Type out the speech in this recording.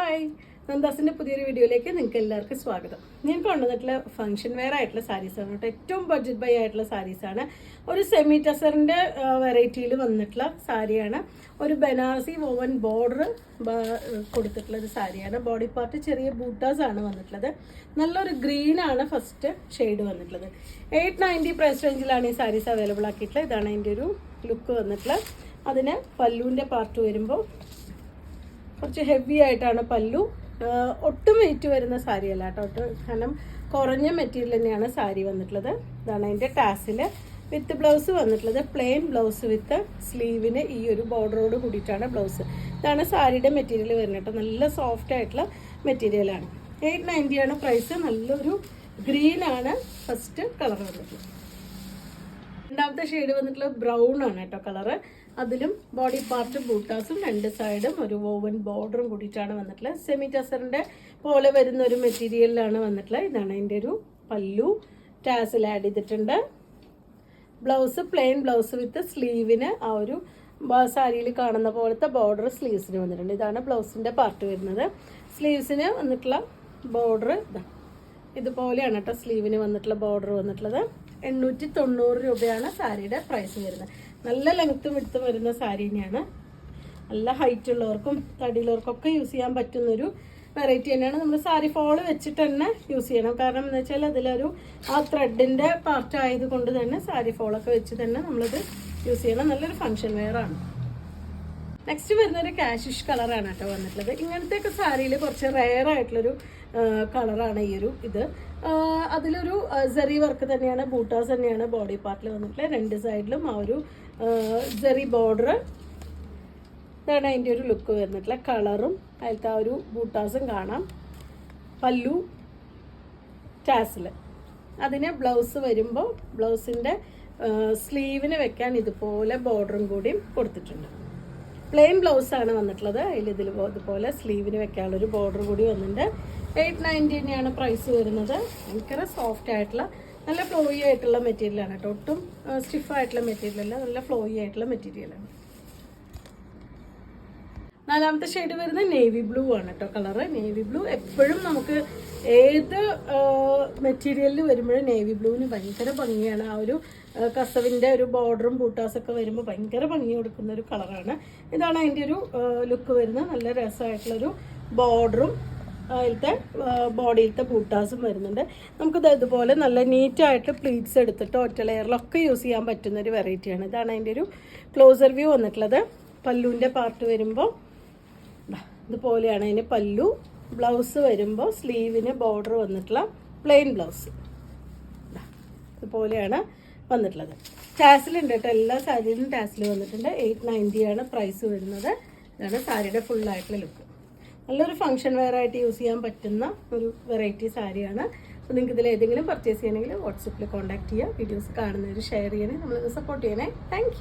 Hi, നന്ദാസിൻ്റെ പുതിയൊരു വീഡിയോയിലേക്ക് നിങ്ങൾക്ക് എല്ലാവർക്കും സ്വാഗതം. ഞാൻ കൊണ്ടുവന്നിട്ടുള്ള ഫംഗ്ഷൻ വെയർ ആയിട്ടുള്ള സാരീസാണ് കേട്ടോ. ഏറ്റവും ബഡ്ജറ്റ് ബൈ ആയിട്ടുള്ള സാരീസാണ്. ഒരു സെമി ടസറിൻ്റെ വെറൈറ്റിയിൽ വന്നിട്ടുള്ള സാരിയാണ്. ഒരു ബനാറസി വോവൻ ബോർഡർ കൊടുത്തിട്ടുള്ള ഒരു സാരിയാണ്. ബോഡി പാർട്ട് ചെറിയ ബൂട്ടാസാണ് വന്നിട്ടുള്ളത്. നല്ലൊരു ഗ്രീനാണ് ഫസ്റ്റ് ഷെയ്ഡ് വന്നിട്ടുള്ളത്. 890 പ്രൈസ് റേഞ്ചിലാണ് ഈ സാരീസ് അവൈലബിൾ ആക്കിയിട്ടുള്ളത്. ഇതാണ് അതിൻ്റെ ഒരു ലുക്ക് വന്നിട്ടുള്ളത്. അതിന് പല്ലുവിൻ്റെ പാർട്ട് വരുമ്പോൾ കുറച്ച് ഹെവി ആയിട്ടാണ് പല്ലു. ഒട്ടും വെയിറ്റ് വരുന്ന സാരി അല്ല കേട്ടോ, കാരണം കുറഞ്ഞ മെറ്റീരിയൽ തന്നെയാണ് സാരി വന്നിട്ടുള്ളത്. ഇതാണ് അതിൻ്റെ ടാസിൽ വിത്ത് ബ്ലൗസ് വന്നിട്ടുള്ളത്. പ്ലെയിൻ ബ്ലൗസ് വിത്ത് സ്ലീവിന് ഈ ഒരു ബോർഡറോട് കൂടിയിട്ടാണ് ബ്ലൗസ്. ഇതാണ് സാരിയുടെ മെറ്റീരിയൽ വരുന്നത് കേട്ടോ. നല്ല സോഫ്റ്റ് ആയിട്ടുള്ള മെറ്റീരിയലാണ്. 890 ആണ് പ്രൈസ്. നല്ലൊരു ഗ്രീനാണ് ഫസ്റ്റ് കളർ വന്നിട്ടുള്ളത്. രണ്ടാമത്തെ ഷെയ്ഡ് വന്നിട്ടുള്ള ബ്രൗൺ ആണ് കേട്ടോ കളറ്. അതിലും ബോഡി പാർട്ട് ബൂട്ടാസും രണ്ട് സൈഡും ഒരു വോവൻ ബോർഡറും കൂടിയിട്ടാണ് വന്നിട്ടുള്ളത്. സെമി ടസറിൻ്റെ പോലെ വരുന്ന ഒരു മെറ്റീരിയലിലാണ് വന്നിട്ടുള്ളത്. ഇതാണ് അതിൻ്റെ ഒരു പല്ലു. ടാസിൽ ആഡ് ചെയ്തിട്ടുണ്ട്. ബ്ലൗസ് പ്ലെയിൻ ബ്ലൗസ് വിത്ത് സ്ലീവിന് ആ ഒരു സാരിയിൽ കാണുന്ന പോലത്തെ ബോർഡർ സ്ലീവ്സിന് വന്നിട്ടുണ്ട്. ഇതാണ് ബ്ലൗസിൻ്റെ പാർട്ട് വരുന്നത്. സ്ലീവ്സിന് വന്നിട്ടുള്ള ബോർഡർ ഇതുപോലെയാണ് കേട്ടോ. സ്ലീവിന് വന്നിട്ടുള്ള ബോർഡർ വന്നിട്ടുള്ളത്. 890 രൂപയാണ് സാരിയുടെ പ്രൈസ് വരുന്നത്. നല്ല ലെങ്ത്തും വിടുത്തും വരുന്ന സാരി തന്നെയാണ്. നല്ല ഹൈറ്റ് ഉള്ളവർക്കും തടിയുള്ളവർക്കൊക്കെ യൂസ് ചെയ്യാൻ പറ്റുന്നൊരു വെറൈറ്റി തന്നെയാണ്. നമ്മൾ സാരി ഫോള് വെച്ചിട്ട് തന്നെ യൂസ് ചെയ്യണം. കാരണം എന്ന് വെച്ചാൽ അതിലൊരു ആ ത്രെഡിൻ്റെ പാർട്ട് ആയതുകൊണ്ട് തന്നെ സാരി ഫോളൊക്കെ വെച്ച് തന്നെ നമ്മളത് യൂസ് ചെയ്യണം. നല്ലൊരു ഫങ്ഷൻ വെയർ ആണ്. നെക്സ്റ്റ് വരുന്നൊരു കാഷിഷ് കളറാണ് കേട്ടോ വന്നിട്ടുള്ളത്. ഇങ്ങനത്തെയൊക്കെ സാരിയിൽ കുറച്ച് റെയർ ആയിട്ടുള്ളൊരു കളറാണ് ഈ ഒരു ഇത്. അതിലൊരു സെറി വർക്ക് തന്നെയാണ്, ബൂട്ടാസ് തന്നെയാണ് ബോഡി പാർട്ടിൽ വന്നിട്ടുള്ളത്. രണ്ട് സൈഡിലും ആ ഒരു സെറി ബോർഡർ. ഇതാണ് അതിൻ്റെ ഒരു ലുക്ക് വരുന്നിട്ടുള്ള കളറും അതിലത്തെ ആ ഒരു ബൂട്ടാസും കാണാം. പല്ലു ടാസിൽ. അതിന് ബ്ലൗസ് വരുമ്പോൾ ബ്ലൗസിൻ്റെ സ്ലീവിന് വെക്കാൻ ഇതുപോലെ ബോർഡറും കൂടിയും കൊടുത്തിട്ടുണ്ട്. പ്ലെയിൻ ബ്ലൗസാണ് വന്നിട്ടുള്ളത്. ഇതുപോലെ സ്ലീവിന് വെക്കാനുള്ളൊരു ബോർഡർ കൂടി വന്നിട്ടുണ്ട്. 890 തന്നെയാണ് പ്രൈസ് വരുന്നത്. ഭയങ്കര സോഫ്റ്റ് ആയിട്ടുള്ള നല്ല ഫ്ലോയി ആയിട്ടുള്ള മെറ്റീരിയലാണ് കേട്ടോ. ഒട്ടും സ്റ്റിഫായിട്ടുള്ള മെറ്റീരിയലല്ല, നല്ല ഫ്ലോയി ആയിട്ടുള്ള മെറ്റീരിയലാണ്. നാലാമത്തെ ഷെയ്ഡ് വരുന്നത് നേവി ബ്ലൂ ആണ് കേട്ടോ കളറ്. നേവി ബ്ലൂ എപ്പോഴും നമുക്ക് ഏത് മെറ്റീരിയലിൽ വരുമ്പോഴും നേവി ബ്ലൂവിന് ഭയങ്കര ഭംഗിയാണ്. ആ ഒരു കസവിൻ്റെ ഒരു ബോർഡറും ബൂട്ടാസൊക്കെ വരുമ്പോൾ ഭയങ്കര ഭംഗി കൊടുക്കുന്ന ഒരു കളറാണ്. ഇതാണ് അതിൻ്റെ ഒരു ലുക്ക് വരുന്നത്. നല്ല രസമായിട്ടുള്ളൊരു ബോർഡറും അതിലത്തെ ബോഡിയിലത്തെ ബൂട്ടാസും വരുന്നുണ്ട്. നമുക്കിത് ഇതുപോലെ നല്ല നീറ്റായിട്ട് പ്ലീറ്റ്സ് എടുത്തിട്ട് ഒറ്റ ലെയറിലൊക്കെ യൂസ് ചെയ്യാൻ പറ്റുന്നൊരു വെറൈറ്റിയാണ്. ഇതാണ് അതിൻ്റെ ഒരു ക്ലോസർ വ്യൂ വന്നിട്ടുള്ളത്. പല്ലുവിൻ്റെ പാർട്ട് വരുമ്പോൾ ഇതുപോലെയാണ് അതിന് പല്ലു. ബ്ലൗസ് വരുമ്പോൾ സ്ലീവിന് ബോർഡർ വന്നിട്ടുള്ള പ്ലെയിൻ ബ്ലൗസ് ഇതുപോലെയാണ് വന്നിട്ടുള്ളത്. ടാസിലുണ്ട് കേട്ടോ. എല്ലാ സാരിയിലും ടാസിൽ വന്നിട്ടുണ്ട്. 890 ആണ് പ്രൈസ് വരുന്നത്. ഇതാണ് സാരിയുടെ ഫുള്ളായിട്ടുള്ള ലുക്ക്. നല്ലൊരു ഫംഗ്ഷൻ വെയർ ആയിട്ട് യൂസ് ചെയ്യാൻ പറ്റുന്ന ഒരു വെറൈറ്റി സാരിയാണ്. അപ്പോൾ നിങ്ങൾക്ക് ഇതിൽ ഏതെങ്കിലും പർച്ചേസ് ചെയ്യണമെങ്കിൽ വാട്സപ്പിൽ കോൺടാക്ട് ചെയ്യുക. വീഡിയോസ് കാണുന്നവർ ഷെയർ ചെയ്യണേ, നമ്മളത് സപ്പോർട്ട് ചെയ്യണേ. താങ്ക്